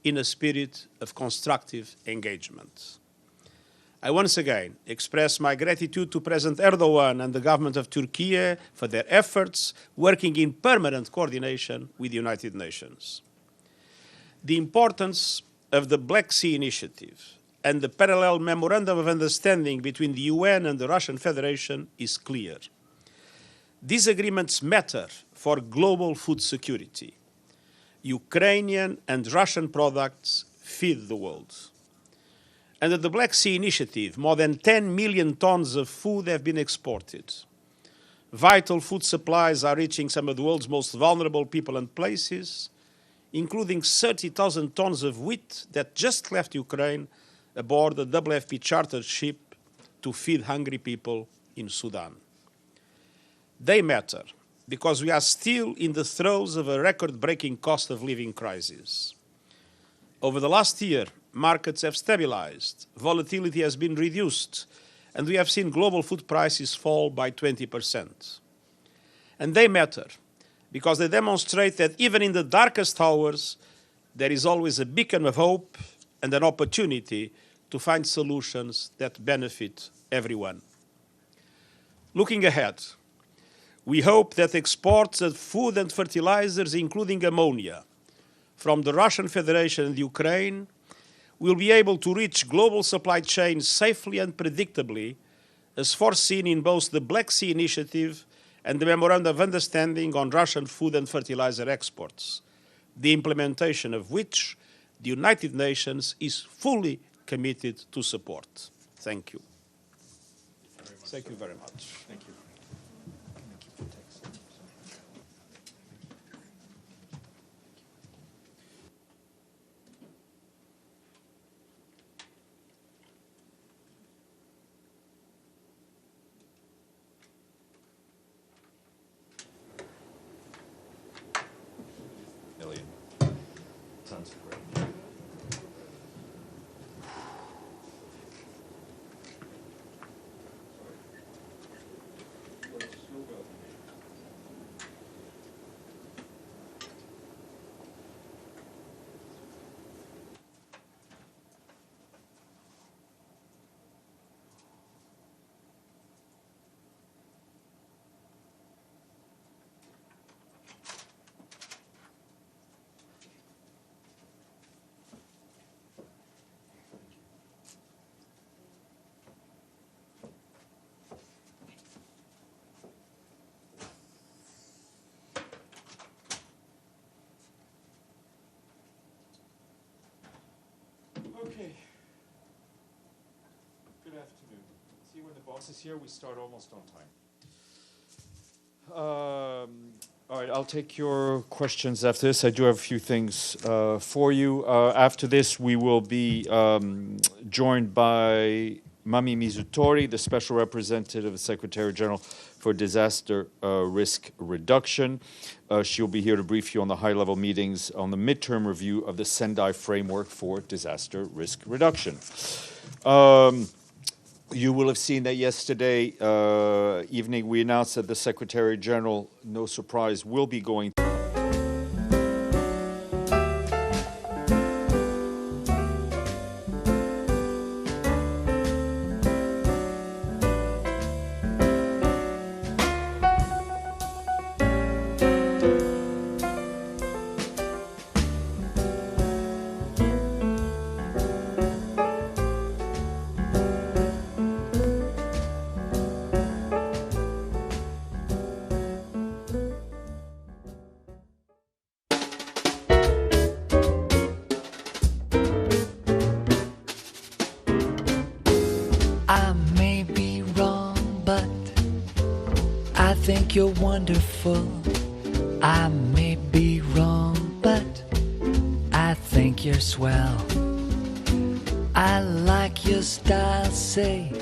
in a spirit of constructive engagement. I once again express my gratitude to President Erdogan and the government of Turkey for their efforts working in permanent coordination with the United Nations. The importance of the Black Sea Initiative and the parallel memorandum of understanding between the UN and the Russian Federation is clear. These agreements matter for global food security. Ukrainian and Russian products feed the world. Under the Black Sea Initiative, more than 10 million tons of food have been exported. Vital food supplies are reaching some of the world's most vulnerable people and places, including 30,000 tons of wheat that just left Ukraine aboard a WFP chartered ship to feed hungry people in Sudan. They matter because we are still in the throes of a record-breaking cost of living crisis. Over the last year, markets have stabilized, volatility has been reduced, and we have seen global food prices fall by 20%. And they matter because they demonstrate that even in the darkest hours, there is always a beacon of hope and an opportunity to find solutions that benefit everyone. Looking ahead, we hope that exports of food and fertilizers, including ammonia, from the Russian Federation and Ukraine, will be able to reach global supply chains safely and predictably, as foreseen in both the Black Sea Initiative and the Memorandum of Understanding on Russian food and fertilizer exports, the implementation of which the United Nations is fully committed to support. Thank you. Thank you very much. Thank you. Tons of great. Okay. Good afternoon. See, when the boss is here, we start almost on time. All right, I'll take your questions after this. I do have a few things for you. After this, we will be joined by Mami Mizutori, the Special Representative of the Secretary General for Disaster Risk Reduction. She'll be here to brief you on the high-level meetings on the midterm review of the Sendai Framework for Disaster Risk Reduction. You will have seen that yesterday evening we announced that the Secretary General, no surprise, will be going think you're wonderful. I may be wrong, but I think you're swell. I like your style, say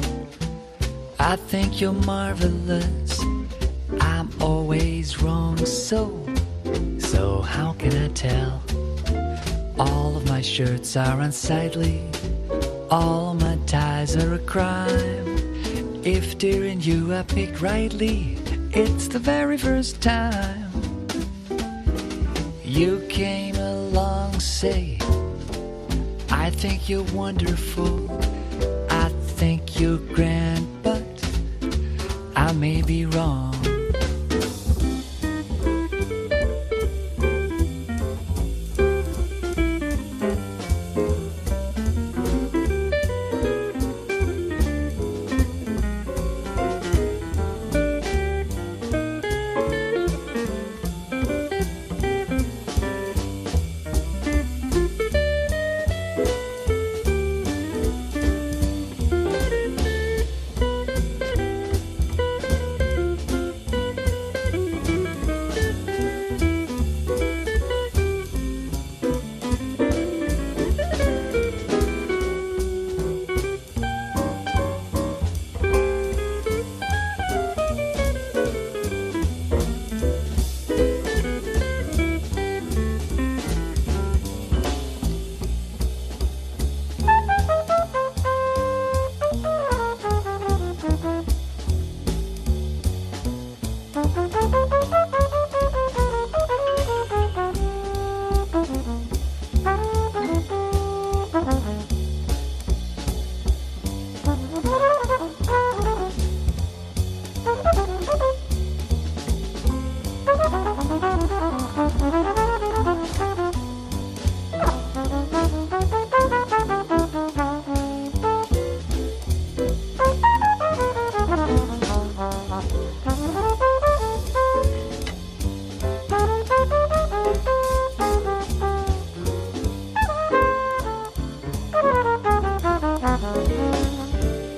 I think you're marvelous. I'm always wrong, so how can I tell? All of my shirts are unsightly, all my ties are a crime. If dear you I picked rightly, it's the very first time. You came along say, I think you're wonderful, I think you're grand, but I may be wrong.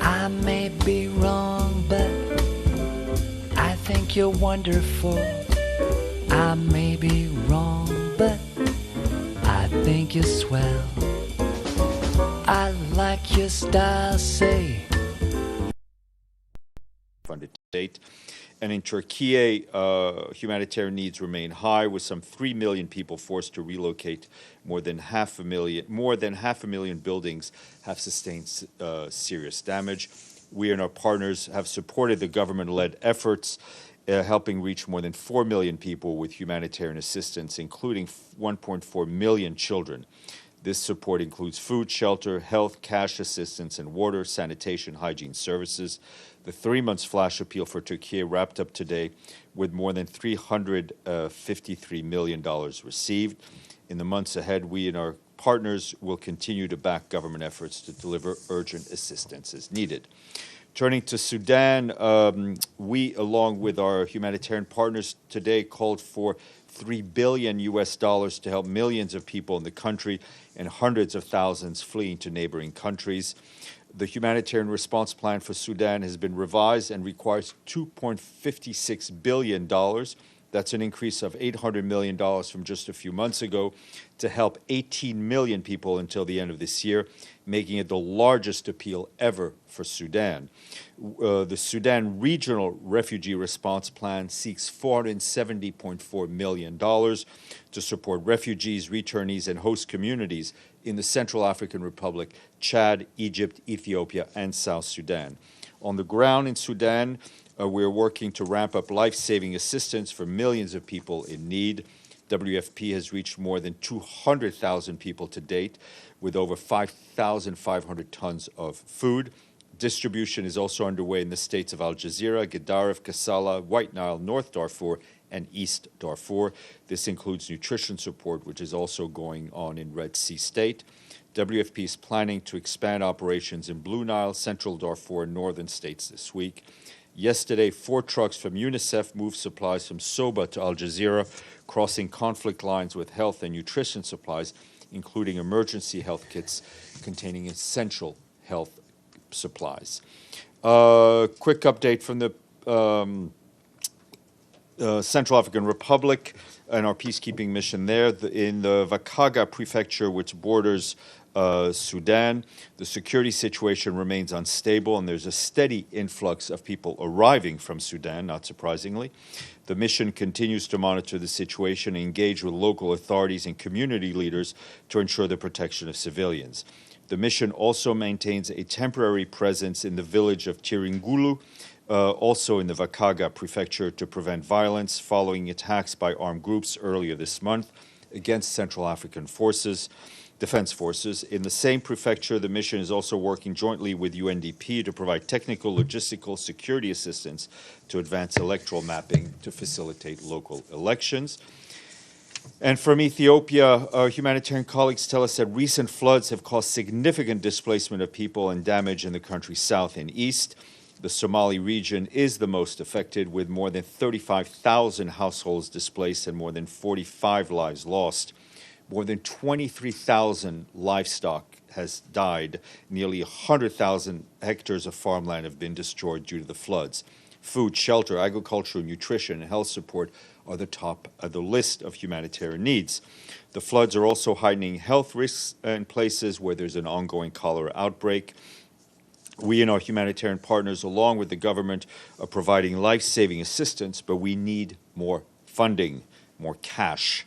I may be wrong, but I think you're wonderful. I may be wrong, but I think you're swell. I like your style, say. Funded to date. And in Turkey, humanitarian needs remain high, with some 3 million people forced to relocate. More than half a million buildings have sustained serious damage. We and our partners have supported the government-led efforts, helping reach more than 4 million people with humanitarian assistance, including 1.4 million children. This support includes food, shelter, health, cash assistance, and water, sanitation, hygiene services. The 3 months flash appeal for Turkey wrapped up today with more than $353 million received. In the months ahead, we and our partners will continue to back government efforts to deliver urgent assistance as needed. Turning to Sudan, we, along with our humanitarian partners today, called for $3 billion to help millions of people in the country and hundreds of thousands fleeing to neighboring countries. The humanitarian response plan for Sudan has been revised and requires $2.56 billion. That's an increase of $800 million from just a few months ago to help 18 million people until the end of this year, making it the largest appeal ever for Sudan. The Sudan Regional Refugee Response Plan seeks $470.4 million to support refugees, returnees, and host communities in the Central African Republic, Chad, Egypt, Ethiopia, and South Sudan. On the ground in Sudan, we're working to ramp up life-saving assistance for millions of people in need. WFP has reached more than 200,000 people to date, with over 5,500 tons of food. Distribution is also underway in the states of Al Jazeera, Gedaref, Kassala, White Nile, North Darfur, and East Darfur. This includes nutrition support, which is also going on in Red Sea State. WFP is planning to expand operations in Blue Nile, Central Darfur, and northern states this week. Yesterday, 4 trucks from UNICEF moved supplies from Soba to Al Jazeera, crossing conflict lines with health and nutrition supplies, including emergency health kits containing essential health supplies. Quick update from the Central African Republic and our peacekeeping mission there. In the Vakaga prefecture, which borders Sudan, the security situation remains unstable, and there's a steady influx of people arriving from Sudan, not surprisingly. The mission continues to monitor the situation and engage with local authorities and community leaders to ensure the protection of civilians. The mission also maintains a temporary presence in the village of Tiringulu, also in the Vakaga prefecture, to prevent violence following attacks by armed groups earlier this month. against Central African forces, defense forces. In the same prefecture, the mission is also working jointly with UNDP to provide technical, logistical, security assistance to advance electoral mapping to facilitate local elections. And from Ethiopia, our humanitarian colleagues tell us that recent floods have caused significant displacement of people and damage in the country's south and east. The Somali region is the most affected, with more than 35,000 households displaced and more than 45 lives lost. More than 23,000 livestock has died. Nearly 100,000 hectares of farmland have been destroyed due to the floods. Food, shelter, agriculture, nutrition, and health support are the top of the list of humanitarian needs. The floods are also heightening health risks in places where there's an ongoing cholera outbreak. We and our humanitarian partners, along with the government, are providing life-saving assistance, but we need more funding, more cash.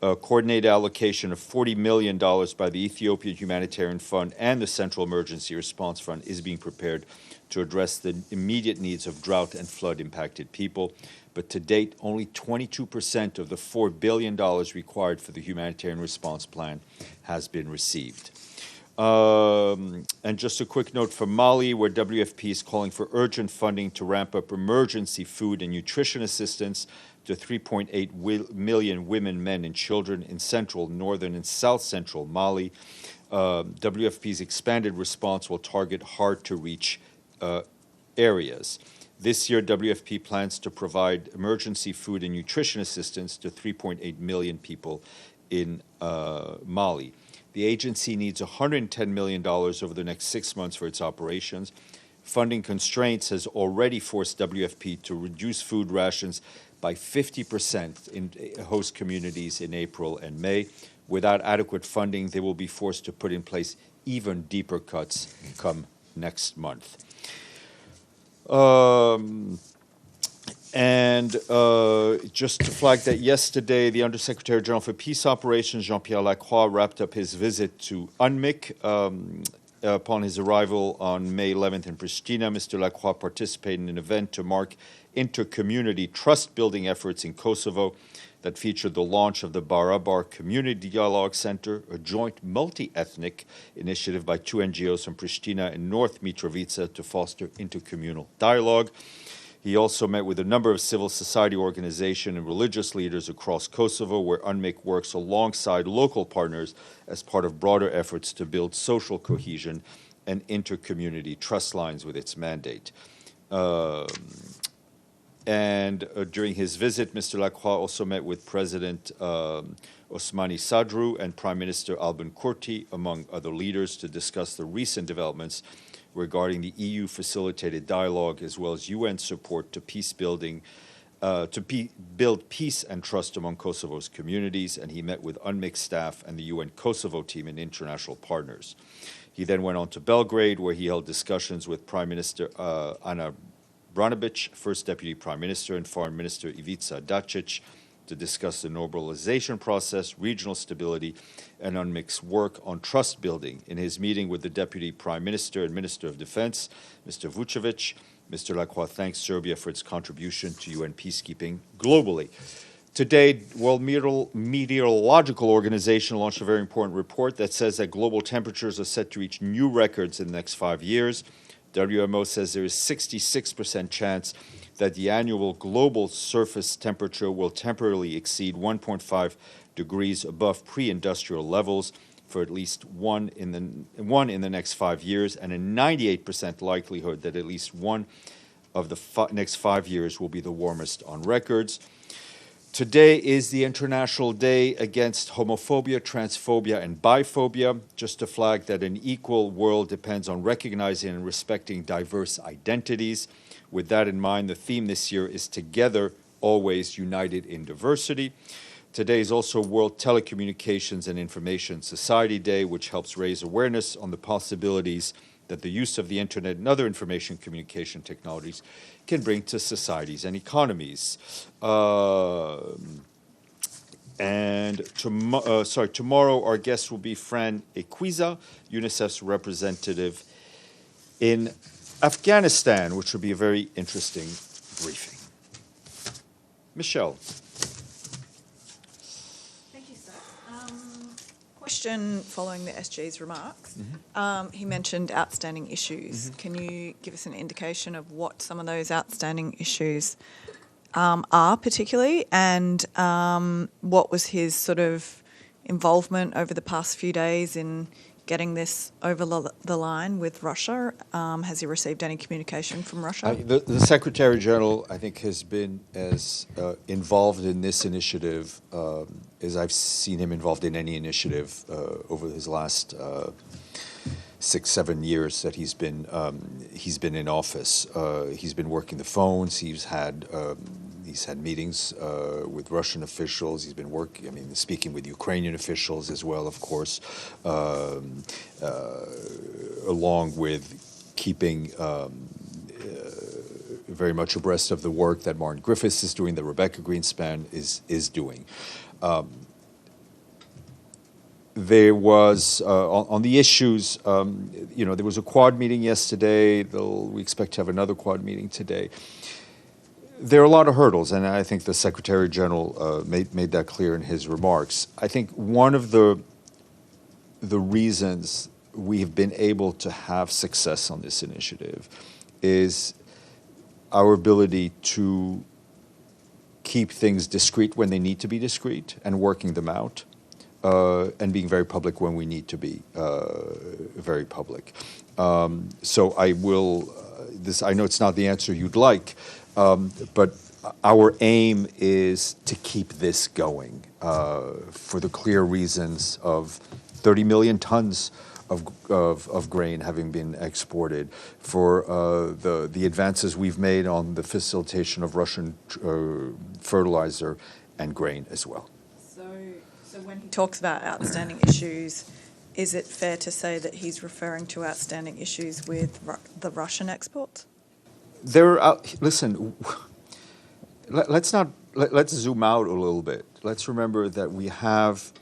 A coordinated allocation of $40 million by the Ethiopian Humanitarian Fund and the Central Emergency Response Fund is being prepared to address the immediate needs of drought and flood-impacted people. But to date, only 22% of the $4 billion required for the humanitarian response plan has been received. And just a quick note from Mali, where WFP is calling for urgent funding to ramp up emergency food and nutrition assistance to 3.8 million women, men, and children in central, northern, and south-central Mali. WFP's expanded response will target hard-to-reach areas. This year, WFP plans to provide emergency food and nutrition assistance to 3.8 million people in Mali. The agency needs $110 million over the next 6 months for its operations. Funding constraints has already forced WFP to reduce food rations by 50% in host communities in April and May. Without adequate funding, they will be forced to put in place even deeper cuts come next month. Just to flag that yesterday, the Undersecretary General for Peace Operations, Jean-Pierre Lacroix, wrapped up his visit to UNMIK. Upon his arrival on May 11th in Pristina, Mr. Lacroix participated in an event to mark inter-community trust-building efforts in Kosovo that featured the launch of the Barabar Community Dialogue Center, a joint multi-ethnic initiative by 2 NGOs from Pristina and North Mitrovica to foster intercommunal dialogue. He also met with a number of civil society organizations and religious leaders across Kosovo, where UNMIK works alongside local partners as part of broader efforts to build social cohesion and inter-community trust lines with its mandate. During his visit, Mr. Lacroix also met with President Osmani Sadru and Prime Minister Albin Kurti, among other leaders, to discuss the recent developments regarding the EU-facilitated dialogue, as well as UN support to peace building, build peace and trust among Kosovo's communities. And he met with UNMIK staff and the UN Kosovo team and international partners. He then went on to Belgrade, where he held discussions with Prime Minister Ana Brnabić, First Deputy Prime Minister, and Foreign Minister Ivica Dačić, to discuss the normalization process, regional stability, and UNMIK's work on trust building. In his meeting with the Deputy Prime Minister and Minister of Defense, Mr. Vučević, Mr. Lacroix thanks Serbia for its contribution to UN peacekeeping globally. Today, World Meteorological Organization launched a very important report that says that global temperatures are set to reach new records in the next 5 years. WMO says there is 66% chance that the annual global surface temperature will temporarily exceed 1.5 degrees above pre-industrial levels for at least one in the next 5 years, and a 98% likelihood that at least one of the next 5 years will be the warmest on records. Today is the International Day Against Homophobia, Transphobia, and Biphobia. Just to flag that an equal world depends on recognizing and respecting diverse identities. With that in mind, the theme this year is Together, Always United in Diversity. Today is also World Telecommunications and Information Society Day, which helps raise awareness on the possibilities that the use of the internet and other information communication technologies can bring to societies and economies. Tomorrow our guest will be Fran Equiza, UNICEF's representative in Afghanistan, which will be a very interesting briefing. Michelle. Thank you, sir. question following the SG's remarks. He mentioned outstanding issues. Can you give us an indication of what some of those outstanding issues are particularly, and what was his sort of involvement over the past few days in getting this over the line with Russia? Has he received any communication from Russia? The Secretary General, I think, has been as involved in this initiative as I've seen him involved in any initiative over his last 6-7 years that he's been in office. He's been working the phones. He's had meetings with Russian officials. He's been speaking with Ukrainian officials as well, of course, along with keeping very much abreast of the work that Martin Griffiths is doing, that Rebecca Greenspan is doing. There was, on the issues, there was a Quad meeting yesterday. We expect to have another Quad meeting today. There are a lot of hurdles, and I think the Secretary General made that clear in his remarks. I think one of the reasons we have been able to have success on this initiative is our ability to keep things discreet when they need to be discreet and working them out, and being very public when we need to be very public. So I will, I know it's not the answer you'd like, but our aim is to keep this going for the clear reasons of 30 million tons of grain having been exported, for the advances we've made on the facilitation of Russian fertilizer and grain as well. So when he talks about outstanding issues, is it fair to say that he's referring to outstanding issues with the Russian exports? Listen, let's zoom out a little bit. Let's remember that we have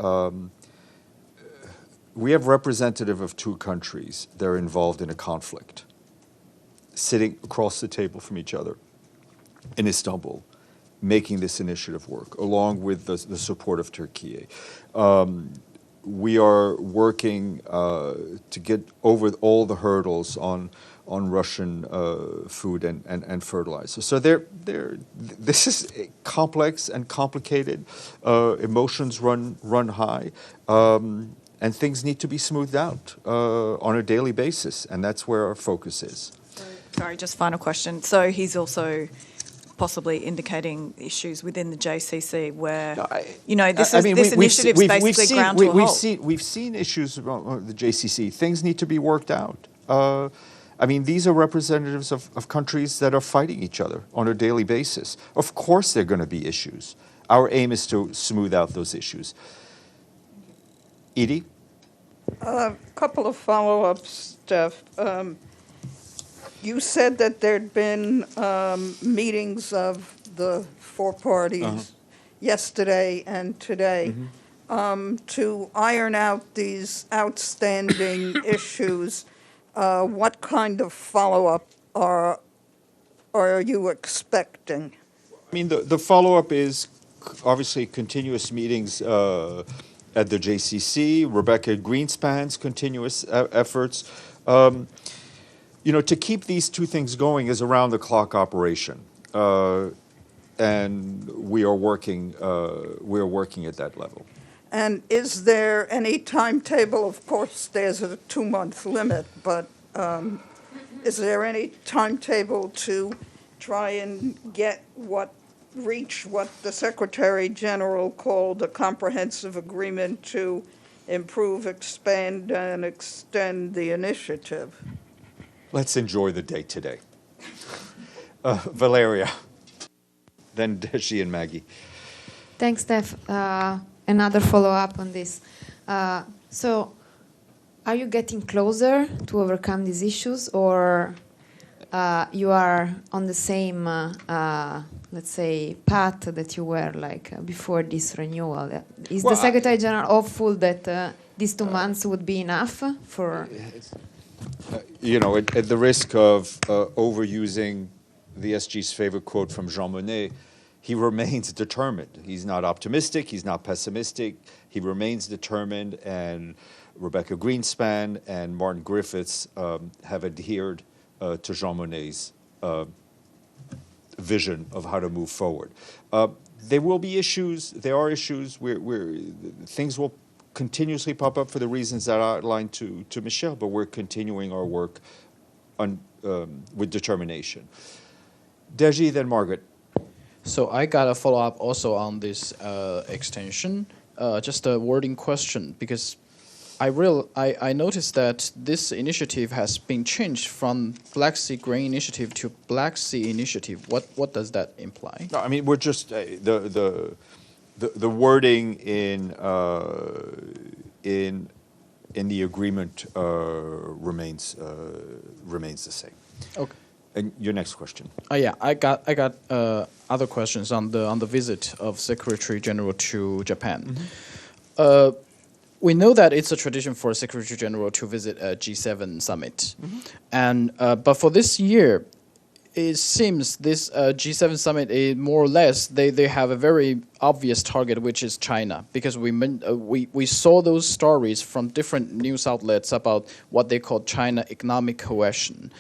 representative of two countries that are involved in a conflict, sitting across the table from each other in Istanbul, making this initiative work, along with the support of Turkey. We are working to get over all the hurdles on Russian food and fertilizer. So this is complex and complicated. Emotions run high, and things need to be smoothed out on a daily basis, and that's where our focus is. Sorry, just final question. So he's also possibly indicating issues within the JCC where, this initiative is basically ground to a halt. We've seen issues about the JCC. Things need to be worked out. These are representatives of countries that are fighting each other on a daily basis. Of course there are going to be issues. Our aim is to smooth out those issues. Edie? A couple of follow-ups, Steph. You said that there'd been meetings of the four parties yesterday and today to iron out these outstanding issues. What kind of follow-up are you expecting? The follow-up is obviously continuous meetings at the JCC, Rebecca Greenspan's continuous efforts. To keep these two things going is around-the-clock operation, and we are working at that level. And is there any timetable? Of course, there's a 2-month limit, but is there any timetable to try and reach what the Secretary General called a comprehensive agreement to improve, expand, and extend the initiative? Let's enjoy the day today. Valeria, then Deji and Maggie. Thanks, Steph. Another follow-up on this. So, are you getting closer to overcome these issues, or you are on the same, let's say, path that you were before this renewal? Is the Secretary General hopeful that these 2 months would be enough for? At the risk of overusing the SG's favorite quote from Jean Monnet, he remains determined. He's not optimistic, he's not pessimistic, he remains determined, and Rebecca Greenspan and Martin Griffiths have adhered to Jean Monnet's vision of how to move forward. There will be issues, there are issues where things will continuously pop up for the reasons that I outlined to Michel, but we're continuing our work with determination. Deji, then Margaret. So I got a follow-up also on this extension, just a wording question, because I noticed that this initiative has been changed from Black Sea Grain Initiative to Black Sea Initiative. What does that imply? No, I mean, we're just the wording in the agreement remains the same. Okay. And your next question. Yeah, I got other questions on the visit of Secretary General to Japan. Mm-hmm. We know that it's a tradition for a Secretary General to visit a G7 summit, mm-hmm. and but for this year, it seems this G7 summit is more or less they have a very obvious target, which is China, because we saw those stories from different news outlets about what they call China economic cohesion.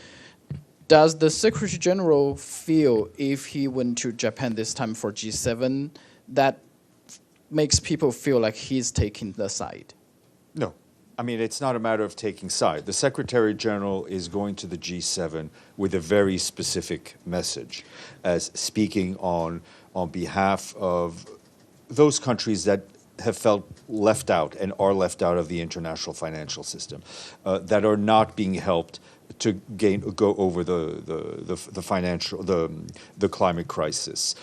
Does the Secretary General feel if he went to Japan this time for G7 that makes people feel like he's taking the side? No. I mean, it's not a matter of taking side. The Secretary General is going to the G7 with a very specific message, as speaking on behalf of those countries that have felt left out and are left out of the international financial system, that are not being helped to go over the climate crisis.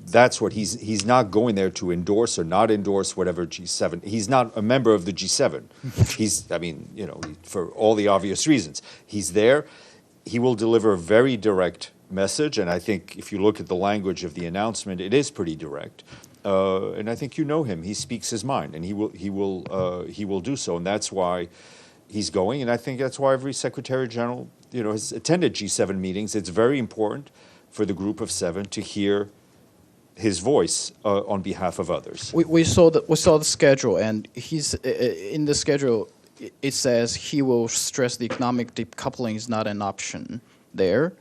That's what he's not going there to endorse or not endorse whatever G7. He's not a member of the G7. For all the obvious reasons. He's there. He will deliver a very direct message, and I think if you look at the language of the announcement, it is pretty direct. And I think you know him. He speaks his mind, and he will do so, and that's why he's going. And I think that's why every Secretary General, has attended G7 meetings. It's very important for the Group of Seven to hear his voice on behalf of others. We saw the schedule, and he's in the schedule. It says he will stress the economic decoupling is not an option there.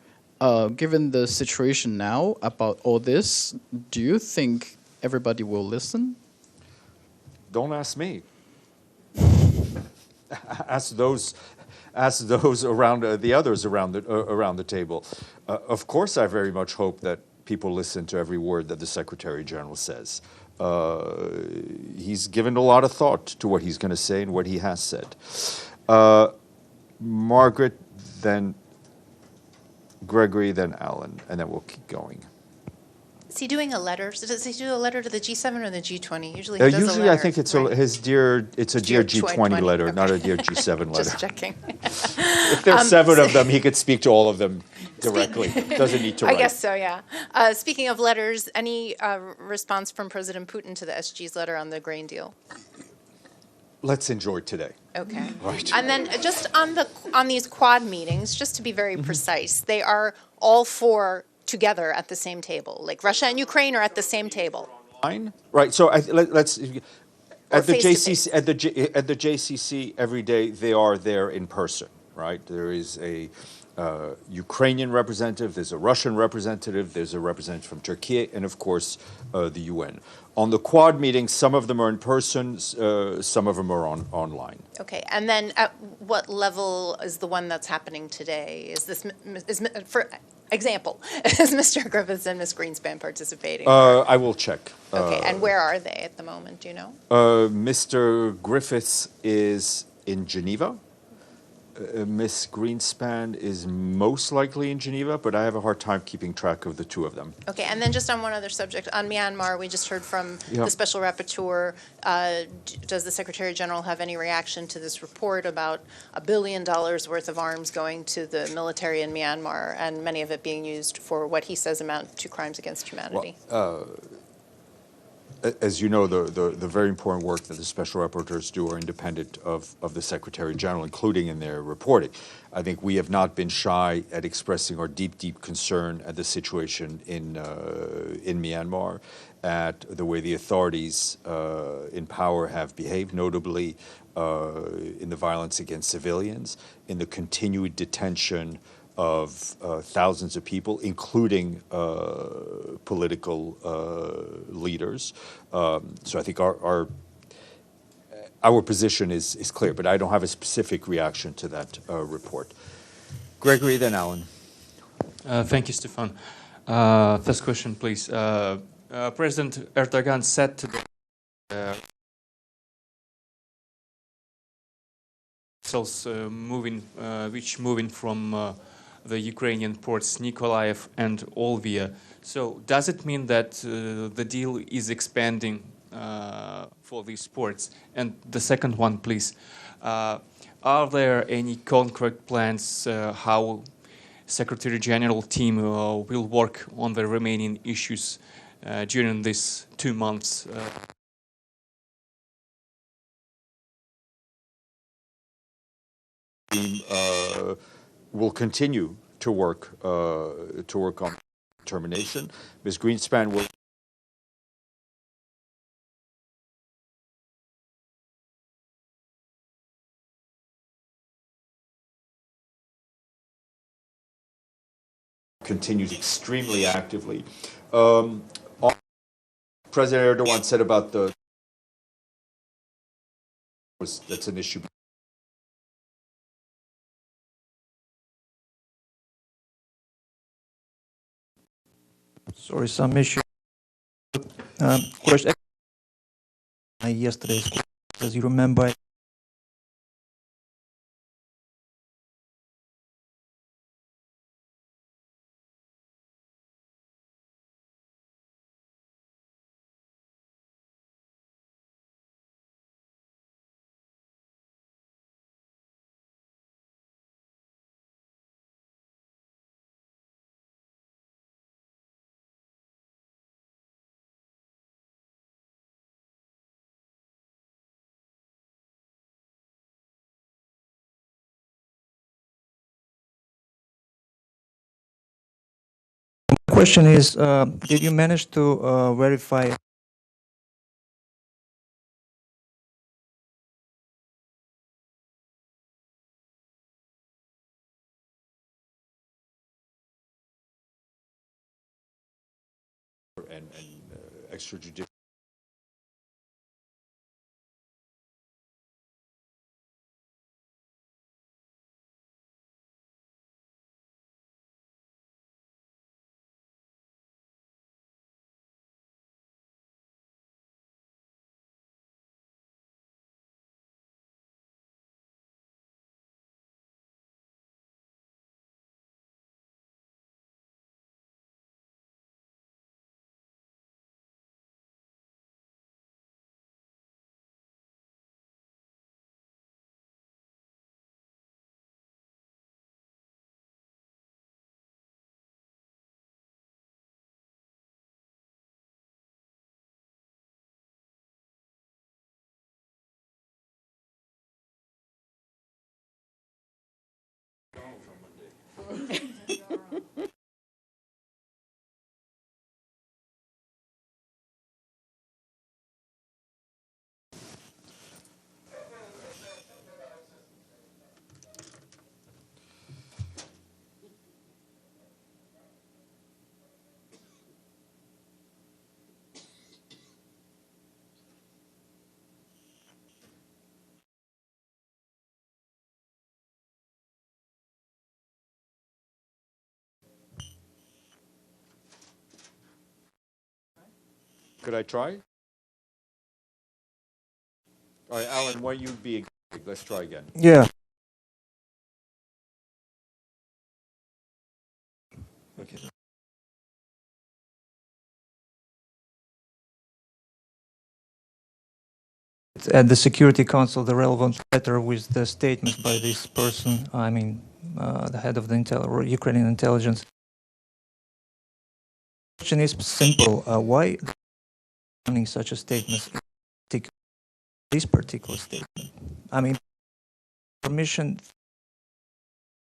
Given the situation now about all this, do you think everybody will listen? Don't ask me. Ask those around the others around the table. Of course, I very much hope that people listen to every word that the Secretary General says. He's given a lot of thought to what he's going to say and what he has said. Margaret, then Gregory, then Alan, and then we'll keep going. Is he doing a letter? Does he do a letter to the G7 or the G20? Usually he does a letter. I think it's right? It's a dear G20 letter, okay. Not a dear G7 letter. Just checking. If there's 7 of them, he could speak to all of them directly. Doesn't need to write. I guess so, yeah. Speaking of letters, any response from President Putin to the SG's letter on the grain deal? Let's enjoy today. Okay. Right. And then just on these Quad meetings, just to be very precise, they are all 4 together at the same table. Like Russia and Ukraine are at the same table. Right. So let's at the JCC at the JCC every day they are there in person. Right. There is a Ukrainian representative. There's a Russian representative. There's a representative from Turkey, and of course the UN. On the Quad meetings, some of them are in person, some of them are online. Okay, and then at what level is the one that's happening today? For example, is Mr. Griffiths and Ms. Greenspan participating? I will check. Okay, and where are they at the moment? Do you know? Mr. Griffiths is in Geneva. Ms. Greenspan is most likely in Geneva, but I have a hard time keeping track of the 2 of them. Okay, and then just on one other subject, on Myanmar, we just heard from the Special Rapporteur. Does the Secretary General have any reaction to this report about $1 billion worth of arms going to the military in Myanmar, and many of it being used for what he says amount to crimes against humanity? Well, as you know, the very important work that the special rapporteurs do are independent of the Secretary General, including in their reporting. I think we have not been shy at expressing our deep, deep concern at the situation in Myanmar, at the way the authorities in power have behaved, notably in the violence against civilians, in the continued detention of thousands of people, including political leaders. So I think our position is clear, but I don't have a specific reaction to that report. Gregory, then Alan. Thank you, Stefan. First question, please. President Erdogan said today vessels moving from the Ukrainian ports Nikolaev and Olvia. So does it mean that the deal is expanding for these ports? And the second one, please. Are there any concrete plans how Secretary General team will work on the remaining issues during these 2 months? Will continue to work on termination. Ms. Greenspan will continues extremely actively. President Erdogan said about that's an issue. Sorry, some issue. Question. Yesterday's question, as you remember. Question is, did you manage to verify and extrajudicial? Could I try? All right, Alan, why you be? Let's try again. Yeah. Okay. At the Security Council, the relevant letter with the statement by this person, I mean, the head of the Ukrainian intelligence. The question is simple. Why concerning such a statement, this particular statement. I mean, permission.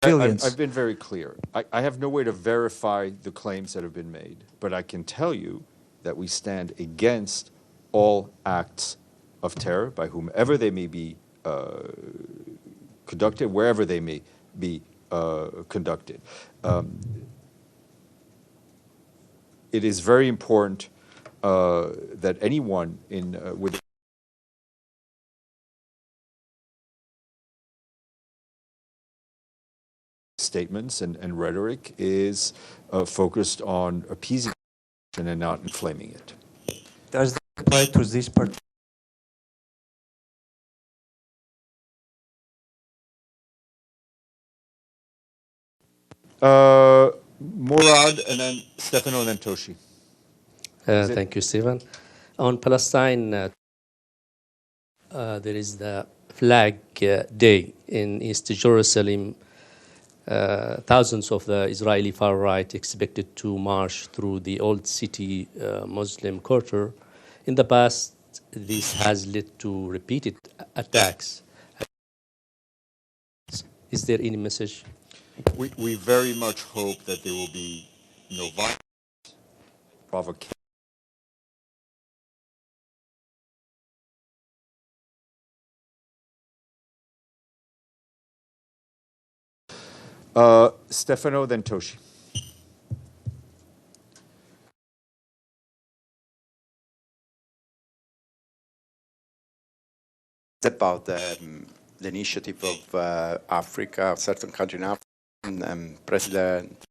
I've been very clear. I have no way to verify the claims that have been made, but I can tell you that we stand against all acts of terror by whomever they may be conducted, wherever they may be conducted. It is very important that anyone with statements and rhetoric is focused on appeasing and not inflaming it. Does that apply to this part? Murad and then Stefano and then Toshi. Thank you, Stephen. On Palestine, there is the Flag Day in East Jerusalem. Thousands of the Israeli far right expected to march through the old city Muslim quarter. In the past, this has led to repeated attacks. Is there any message? We very much hope that there will be no violence, provocation. Stefano, then Toshi. About the initiative of Africa, certain country in Africa, and President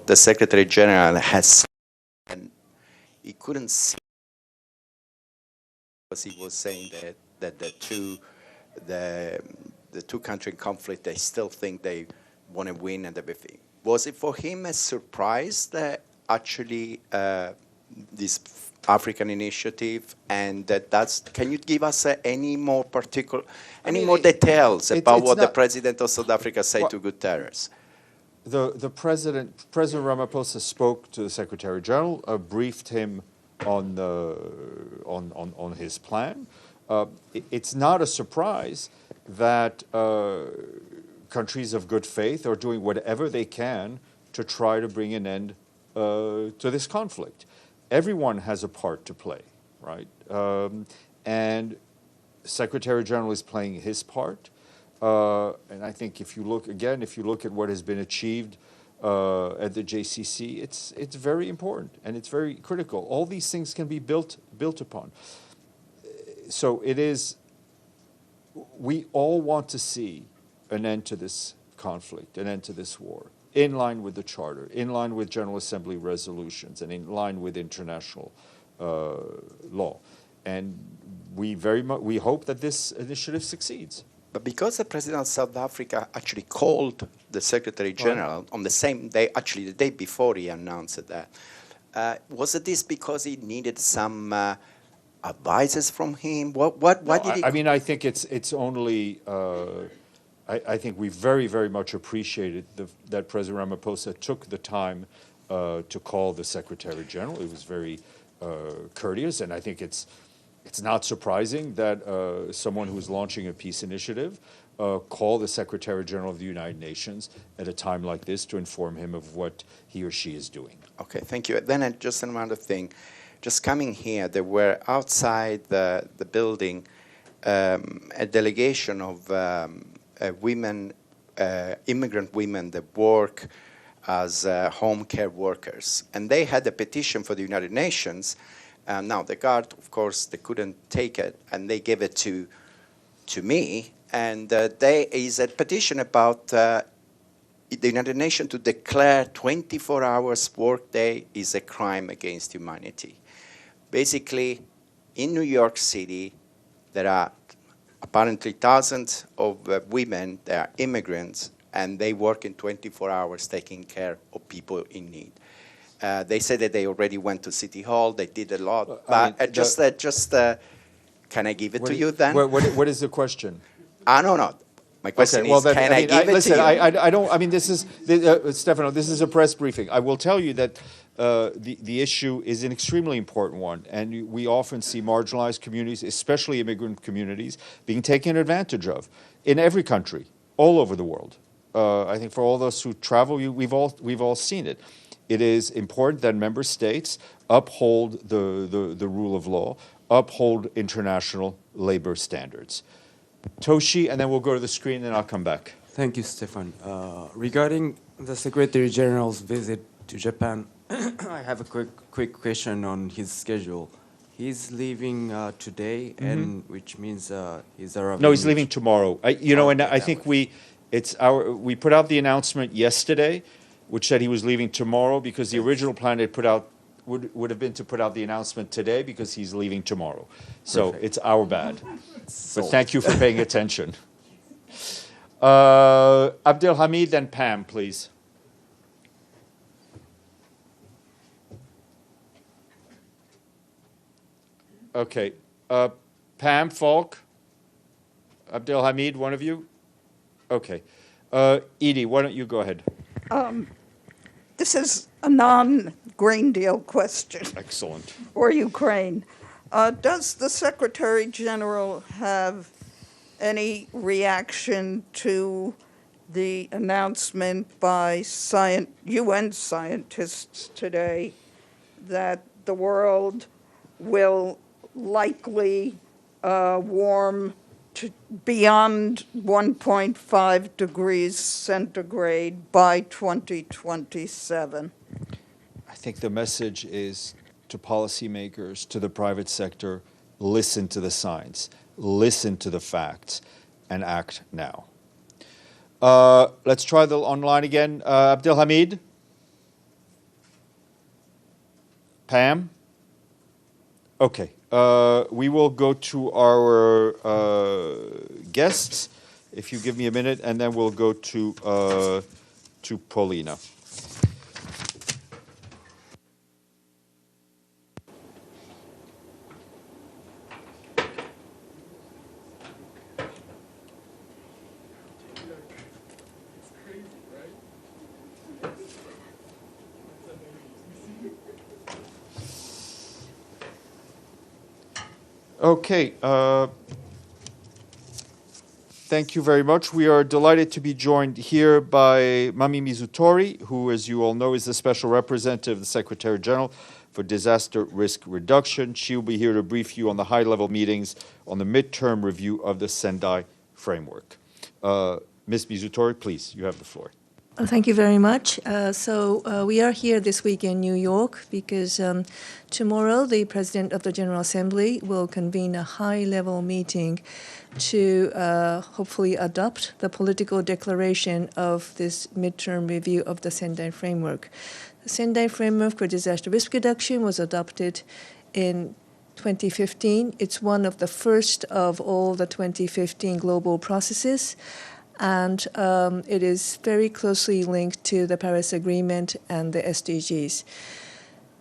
the Secretary General has, and he couldn't see, because he was saying that the two country conflict, they still think they want to win and everything. Was it for him a surprise that actually this African initiative, and can you give us any more details about what the President of South Africa said to Guterres? The President Ramaphosa spoke to the Secretary General, briefed him on his plan. It's not a surprise that countries of good faith are doing whatever they can to try to bring an end to this conflict. Everyone has a part to play, right? And Secretary General is playing his part. And I think if you look at what has been achieved at the JCC, it's very important and it's very critical. All these things can be built upon. So it is, we all want to see an end to this conflict, an end to this war, in line with the Charter, in line with General Assembly resolutions, and in line with international law. And we hope that this initiative succeeds. But because the President of South Africa actually called the Secretary General on the same day, actually the day before he announced that, was it this because he needed some advices from him? What did he? I mean, I think it's only. I think we very, very much appreciated that President Ramaphosa took the time to call the Secretary General. It was very courteous, and I think it's not surprising that someone who's launching a peace initiative call the Secretary General of the United Nations at a time like this to inform him of what he or she is doing. Okay, thank you. Then just another thing. Just coming here, there were outside the building a delegation of women, immigrant women that work as home care workers. And they had a petition for the United Nations. Now, the guard, of course, they couldn't take it, and they gave it to me. And there is a petition about the United Nations to declare 24 hours workday is a crime against humanity. Basically, in New York City, there are apparently thousands of women that are immigrants, and they work in 24 hours taking care of people in need. They said that they already went to City Hall. They did a lot. But Can I give it to you then? What is the question? No. My question is, can I give it to you? I don't. I mean, this is Stefano. This is a press briefing. I will tell you that the issue is an extremely important one, and we often see marginalized communities, especially immigrant communities, being taken advantage of in every country, all over the world. I think for all those who travel, we've all seen it. It is important that member states uphold the rule of law, uphold international labor standards. Toshi, and then we'll go to the screen, and I'll come back. Thank you, Stefan. Regarding the Secretary General's visit to Japan, I have a quick question on his schedule. He's leaving today, and which means he's arriving. No, he's leaving tomorrow. I think we put out the announcement yesterday, which said he was leaving tomorrow, because the original plan it put out would have been to put out the announcement today, because he's leaving tomorrow. So Perfect. It's our bad. But thank you for paying attention. Abdelhamid and Pam, please. Okay. Pam, Falk, Abdelhamid, one of you? Okay. Edie, why don't you go ahead? This is a non-grain deal question. Excellent. Or Ukraine. Does the Secretary General have any reaction to the announcement by UN scientists today that the world will likely warm to beyond 1.5 degrees centigrade by 2027? I think the message is to policymakers, to the private sector, listen to the science, listen to the facts, and act now. Let's try the online again. Abdelhamid? Pam? Okay. We will go to our guests, if you give me a minute, and then we'll go to Paulina. Okay. Thank you very much. We are delighted to be joined here by Mami Mizutori, who, as you all know, is the Special Representative of the Secretary General for Disaster Risk Reduction. She will be here to brief you on the high-level meetings on the midterm review of the Sendai framework. Ms. Mizutori, please, you have the floor. Thank you very much. We are here this week in New York because tomorrow the President of the General Assembly will convene a high-level meeting to hopefully adopt the political declaration of this midterm review of the Sendai framework. The Sendai framework for disaster risk reduction was adopted in 2015. It's one of the first of all the 2015 global processes. And it is very closely linked to the Paris Agreement and the SDGs.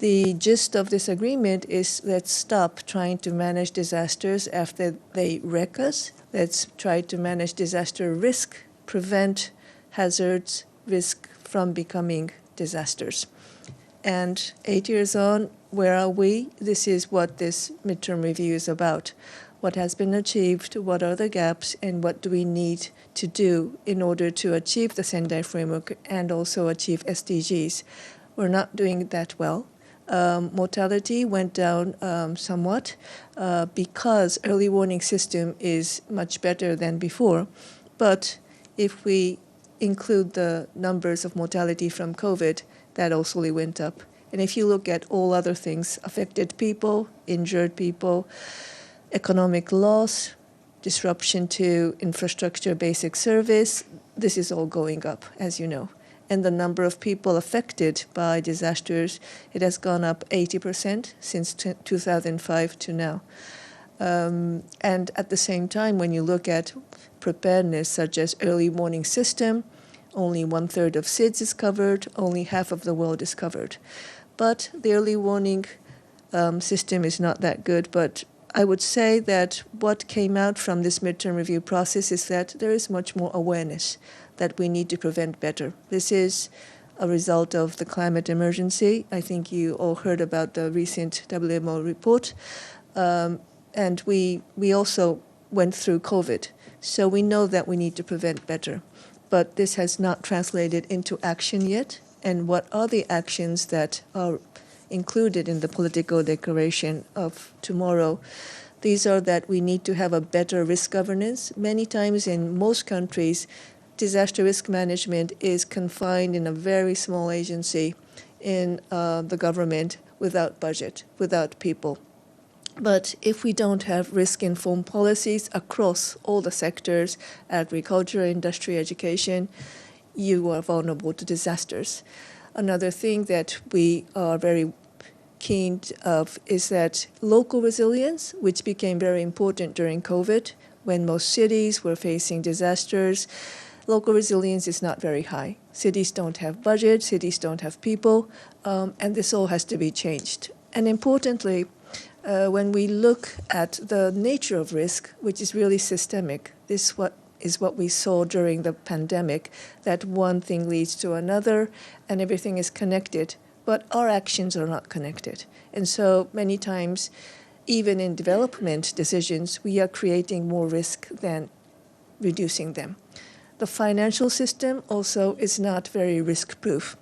The gist of this agreement is let's stop trying to manage disasters after they wreck us. Let's try to manage disaster risk, prevent hazards, risk from becoming disasters. And 8 years on, where are we? This is what this midterm review is about. What has been achieved, what are the gaps, and what do we need to do in order to achieve the Sendai framework and also achieve SDGs. We're not doing that well. Mortality went down somewhat because early warning system is much better than before. But if we include the numbers of mortality from COVID, that also went up. And if you look at all other things, affected people, injured people, economic loss, disruption to infrastructure basic service, this is all going up, as you know. And the number of people affected by disasters, it has gone up 80% since 2005 to now. And at the same time, when you look at preparedness, such as early warning system, only 1/3 of SIDS is covered, only half of the world is covered. But the early warning system is not that good, but I would say that what came out from this midterm review process is that there is much more awareness that we need to prevent better. This is a result of the climate emergency. I think you all heard about the recent WMO report. And we also went through COVID. So we know that we need to prevent better. But this has not translated into action yet. And what are the actions that are included in the political declaration of tomorrow? These are that we need to have a better risk governance. Many times in most countries, disaster risk management is confined in a very small agency in the government without budget, without people. But if we don't have risk-informed policies across all the sectors, agriculture, industry, education, you are vulnerable to disasters. Another thing that we are very keen of is that local resilience, which became very important during COVID, when most cities were facing disasters, local resilience is not very high. Cities don't have budget, cities don't have people, and this all has to be changed. And importantly, when we look at the nature of risk, which is really systemic, this is what we saw during the pandemic, that one thing leads to another and everything is connected, but our actions are not connected. And so many times, even in development decisions, we are creating more risk than reducing them. The financial system also is not very risk-proof.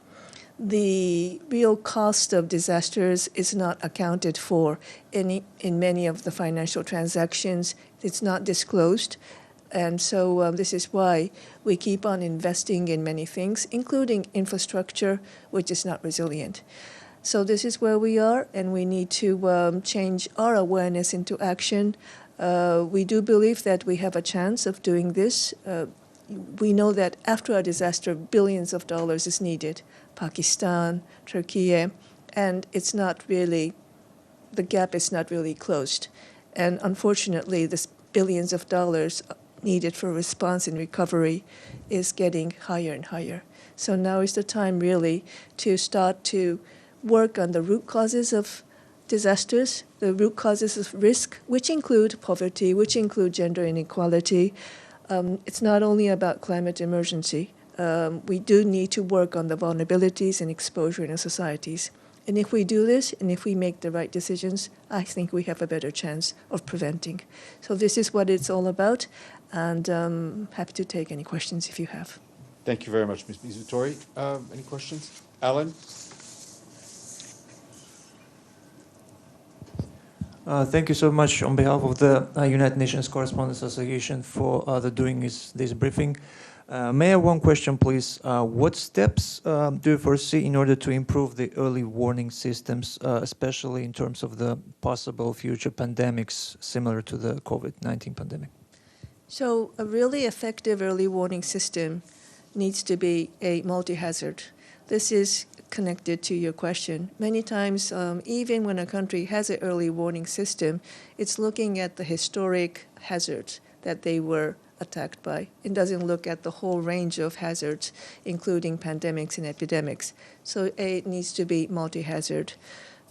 The real cost of disasters is not accounted for in many of the financial transactions. It's not disclosed. And so this is why we keep on investing in many things, including infrastructure, which is not resilient. So this is where we are, and we need to change our awareness into action. We do believe that we have a chance of doing this. We know that after a disaster, billions of dollars is needed. Pakistan, Turkey, and it's not really, the gap is not really closed. And unfortunately, this billions of dollars needed for response and recovery is getting higher and higher. So now is the time really to start to work on the root causes of disasters, the root causes of risk, which include poverty, which include gender inequality. It's not only about climate emergency. We do need to work on the vulnerabilities and exposure in our societies. And if we do this, and if we make the right decisions, I think we have a better chance of preventing. So this is what it's all about, and happy to take any questions if you have. Thank you very much, Ms. Mizutori. Any questions? Alan? Thank you so much on behalf of the United Nations Correspondents Association for doing this briefing. May I have one question, please? What steps do you foresee in order to improve the early warning systems, especially in terms of the possible future pandemics similar to the COVID-19 pandemic? So a really effective early warning system needs to be a multi-hazard. This is connected to your question. Many times, even when a country has an early warning system, it's looking at the historic hazards that they were attacked by. It doesn't look at the whole range of hazards, including pandemics and epidemics. So A, it needs to be multi-hazard.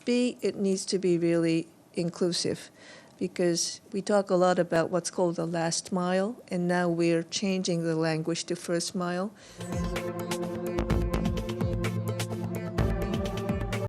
B, it needs to be really inclusive, because we talk a lot about what's called the last mile, and now we're changing the language to first mile.